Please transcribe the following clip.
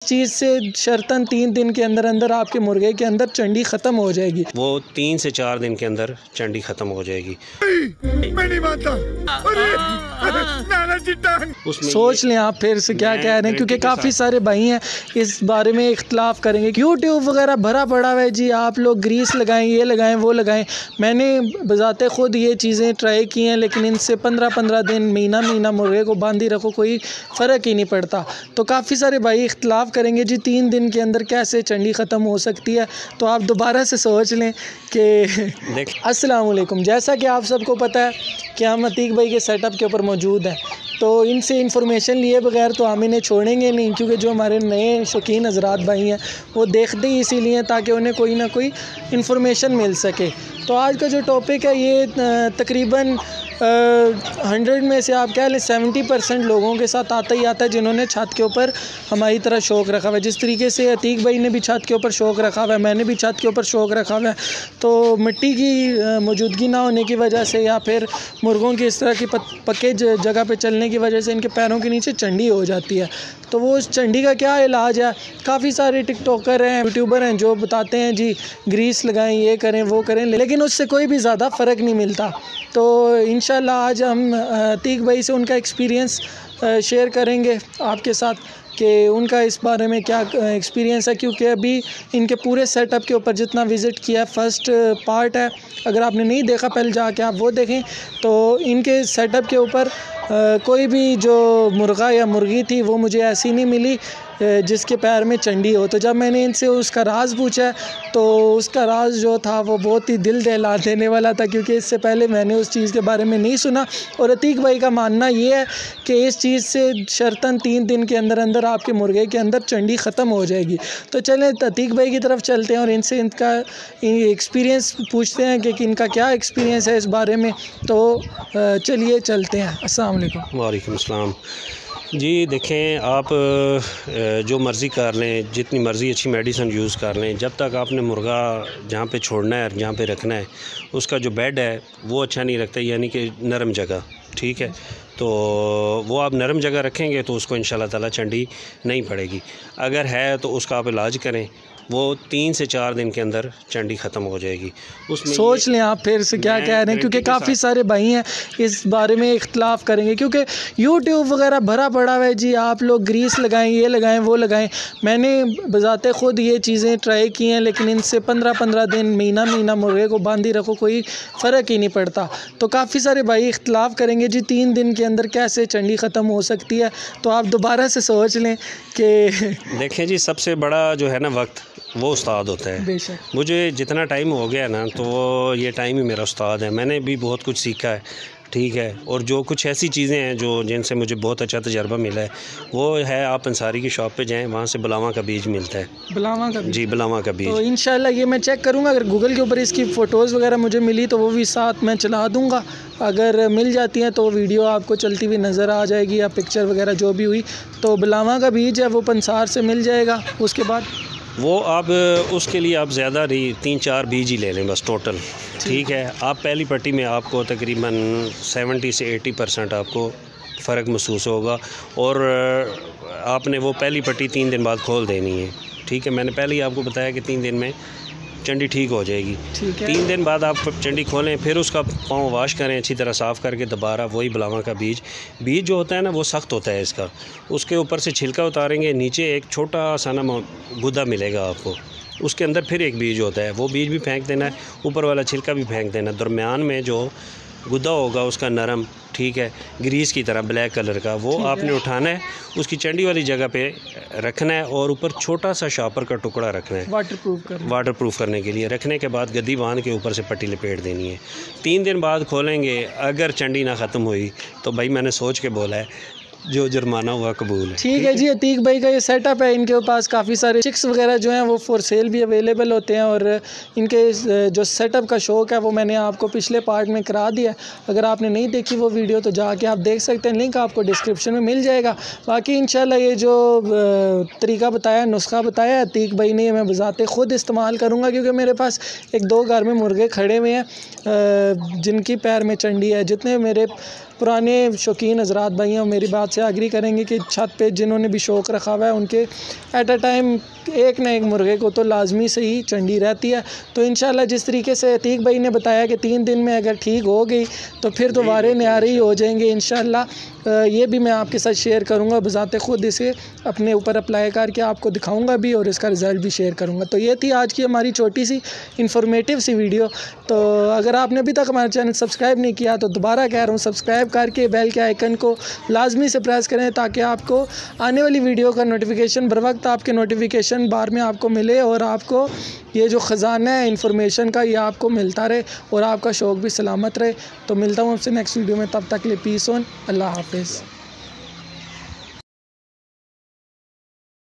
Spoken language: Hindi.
चीज़ से शर्तन 3 दिन के अंदर अंदर आपके मुर्गे के अंदर चंडी ख़त्म हो जाएगी। वो 3 से 4 दिन के अंदर चंडी ख़त्म हो जाएगी। मैं नहीं मानता। सोच लें आप फिर से क्या कह रहे हैं, क्योंकि काफ़ी सारे भाई हैं इस बारे में इख्तलाफ करेंगे। यूट्यूब वगैरह भरा पड़ा हुआ है जी, आप लोग ग्रीस लगाएं, ये लगाएं, वो लगाएं। मैंने बजाते ख़ुद ये चीज़ें ट्राई की हैं, लेकिन इनसे 15-15 दिन, महीना मुर्गे को बांधी रखो, कोई फ़र्क ही नहीं पड़ता। तो काफ़ी सारे भाई इख्तलाफ करेंगे जी 3 दिन के अंदर कैसे चंडी ख़त्म हो सकती है। तो आप दोबारा से सोच लें कि अस्सलाम वालेकुम। जैसा कि आप सबको पता है कि हम अतीक भाई के सेटअप के ऊपर मौजूद हैं, तो इनसे इन्फॉर्मेशन लिए बगैर तो हम इन्हें छोड़ेंगे नहीं, क्योंकि जो हमारे नए शौकीन हज़रात भाई हैं वो देखते ही इसीलिए हैं ताकि उन्हें कोई ना कोई इन्फॉर्मेशन मिल सके। तो आज का जो टॉपिक है ये तकरीबन 100 में से आप कह लें 70% लोगों के साथ आता ही आता है जिन्होंने छत के ऊपर हमारी तरह शौक़ रखा हुआ है। जिस तरीके से अतीक भाई ने भी छत के ऊपर शौक़ रखा हुआ है, मैंने भी छत के ऊपर शौक़ रखा हुआ है। तो मिट्टी की मौजूदगी ना होने की वजह से या फिर मुर्गों की इस तरह की पक्के जगह पे चलने की वजह से इनके पैरों के नीचे चंडी हो जाती है। तो वो उस चंडी का क्या इलाज है? काफ़ी सारे टिकटॉकर हैं, यूट्यूबर हैं जो बताते हैं जी ग्रीस लगाएं, ये करें, वो करें, लेकिन उससे कोई भी ज़्यादा फ़र्क नहीं मिलता। तो इंशाल्लाह आज हम अतीक भाई से उनका एक्सपीरियंस शेयर करेंगे आपके साथ कि उनका इस बारे में क्या एक्सपीरियंस है, क्योंकि अभी इनके पूरे सेटअप के ऊपर जितना विज़िट किया है, फ़र्स्ट पार्ट है, अगर आपने नहीं देखा पहले जाके आप वो देखें। तो इनके सेटअप के ऊपर कोई भी जो मुर्गा या मुर्गी थी वो मुझे ऐसी नहीं मिली जिसके पैर में चंडी हो। तो जब मैंने इनसे उसका राज पूछा तो उसका राज जो था वो बहुत ही दिल दहला देने वाला था, क्योंकि इससे पहले मैंने उस चीज़ के बारे में नहीं सुना। और अतीक भाई का मानना ये है कि इस चीज़ से शर्तन 3 दिन के अंदर अंदर आपके मुर्गे के अंदर चंडी ख़त्म हो जाएगी। तो चलें अतीक भाई की तरफ चलते हैं और इनसे इनका एक्सपीरियंस पूछते हैं कि इनका क्या एक्सपीरियंस है इस बारे में। तो चलिए चलते हैं। अस्सलाम वालेकुम। वालेकुम अस्सलाम। जी देखें, आप जो मर्ज़ी कर लें, जितनी मर्ज़ी अच्छी मेडिसिन यूज़ कर लें, जब तक आपने मुर्गा जहाँ पे छोड़ना है, जहाँ पे रखना है, उसका जो बेड है वो अच्छा नहीं रखता, यानी कि नरम जगह, ठीक है। तो वो आप नरम जगह रखेंगे तो उसको इंशाल्लाह ताला चंडी नहीं पड़ेगी। अगर है तो उसका आप इलाज करें, वो 3 से 4 दिन के अंदर चंडी ख़त्म हो जाएगी। उसमें सोच लें आप फिर से क्या कह रहे हैं, क्योंकि काफ़ी सारे भाई हैं इस बारे में इख्तलाफ करेंगे, क्योंकि यूट्यूब वगैरह भरा पड़ा हुआ है जी, आप लोग ग्रीस लगाएं, ये लगाएं, वो लगाएं। मैंने बजाते ख़ुद ये चीज़ें ट्राई की हैं, लेकिन इनसे 15-15 दिन, महीना मुर्गे को बांधी रखो, कोई फ़र्क ही नहीं पड़ता। तो काफ़ी सारे भाई इख्तलाफ करेंगे जी 3 दिन के अंदर कैसे चंडी ख़त्म हो सकती है। तो आप दोबारा से सोच लें कि देखें जी, सबसे बड़ा जो है ना वक्त, वो उस्ताद होता है। मुझे जितना टाइम हो गया ना, तो वो ये टाइम ही मेरा उस्ताद है। मैंने भी बहुत कुछ सीखा है, ठीक है। और जो कुछ ऐसी चीज़ें हैं जो जिनसे मुझे बहुत अच्छा तजर्बा मिला है, वो है आप अंसारी की शॉप पे जाएं, वहाँ से बुलावा का बीज मिलता है। बुलावा का बीज? जी, बुलावा का बीज। तो इंशाल्लाह ये मैं चेक करूँगा, अगर गूगल के ऊपर इसकी फ़ोटोज़ वगैरह मुझे मिली तो वो भी साथ मैं चला दूँगा। अगर मिल जाती हैं तो वीडियो आपको चलती हुई नज़र आ जाएगी, या पिक्चर वगैरह जो भी हुई। तो बुलावा का बीज है वो पंसार से मिल जाएगा। उसके बाद वो आप उसके लिए आप ज़्यादा नहीं, 3-4 बीज ही ले लें बस टोटल, ठीक है। आप पहली पट्टी में आपको तकरीबन 70 से 80% आपको फ़र्क महसूस होगा, और आपने वो पहली पट्टी 3 दिन बाद खोल देनी है, ठीक है। मैंने पहले ही आपको बताया कि 3 दिन में चंडी ठीक हो जाएगी। 3 दिन बाद आप चंडी खोलें, फिर उसका पाँव वाश करें अच्छी तरह साफ़ करके, दोबारा वही बुलावा का बीज जो होता है ना, वो सख्त होता है इसका, उसके ऊपर से छिलका उतारेंगे, नीचे एक छोटा सा ना गुदा मिलेगा आपको, उसके अंदर फिर एक बीज होता है, वो बीज भी फेंक देना है, ऊपर वाला छिलका भी फेंक देना है। दरमियान में जो गुदा होगा उसका नरम, ठीक है, ग्रीस की तरह ब्लैक कलर का, वो आपने उठाना है, उसकी चंडी वाली जगह पे रखना है, और ऊपर छोटा सा शापर का टुकड़ा रखना है, वाटरप्रूफ करने के लिए। रखने के बाद गद्दी बांध के ऊपर से पट्टी लपेट देनी है। 3 दिन बाद खोलेंगे, अगर चंडी ना ख़त्म हुई तो भाई मैंने सोच के बोला है, जो जुर्माना हुआ कबूल है। ठीक है जी। अतीक भाई का ये सेटअप है, इनके पास काफ़ी सारे चिक्स वगैरह जो हैं वो फॉर सेल भी अवेलेबल होते हैं, और इनके जो सेटअप का शौक़ है वो मैंने आपको पिछले पार्ट में करा दिया। अगर आपने नहीं देखी वो वीडियो तो जाके आप देख सकते हैं, लिंक आपको डिस्क्रिप्शन में मिल जाएगा। बाकी इंशाल्लाह ये जो तरीका बताया, नुस्खा बताया अतीक भाई ने, मैं बजाते ख़ुद इस्तेमाल करूँगा, क्योंकि मेरे पास 1-2 घर में मुर्गे खड़े हुए हैं जिनकी पैर में चंडी है। जितने मेरे पुराने शौकीन हज़रात भाई हैं मेरी बात से एग्री करेंगे कि छत पे जिन्होंने भी शौक़ रखा हुआ है उनके एट अ टाइम एक ना एक मुर्गे को तो लाजमी से ही चंडी रहती है। तो इंशाल्लाह जिस तरीके से अतीक भाई ने बताया कि 3 दिन में अगर ठीक हो गई तो फिर तो वारे न्यारे ही हो जाएंगे इंशाल्लाह। ये भी मैं आपके साथ शेयर करूँगा, बज़ाते ख़ुद इसे अपने ऊपर अप्लाई करके आपको दिखाऊँगा भी और इसका रिज़ल्ट भी शेयर करूँगा। तो ये थी आज की हमारी छोटी सी इन्फॉर्मेटिव सी वीडियो। तो अगर आपने अभी तक हमारा चैनल सब्सक्राइब नहीं किया तो दोबारा कह रहा हूँ सब्सक्राइब करके बेल के आइकन को लाजमी से प्रेस करें ताकि आपको आने वाली वीडियो का नोटिफिकेशन बर वक्त आपके नोटिफिकेशन बार में आपको मिले और आपको ये जो ख़जाना है इन्फॉर्मेशन का ये आपको मिलता रहे और आपका शौक़ भी सलामत रहे। तो मिलता हूँ आपसे नेक्स्ट वीडियो में, तब तक के लिए पीस ऑन, अल्लाह हाफिज़।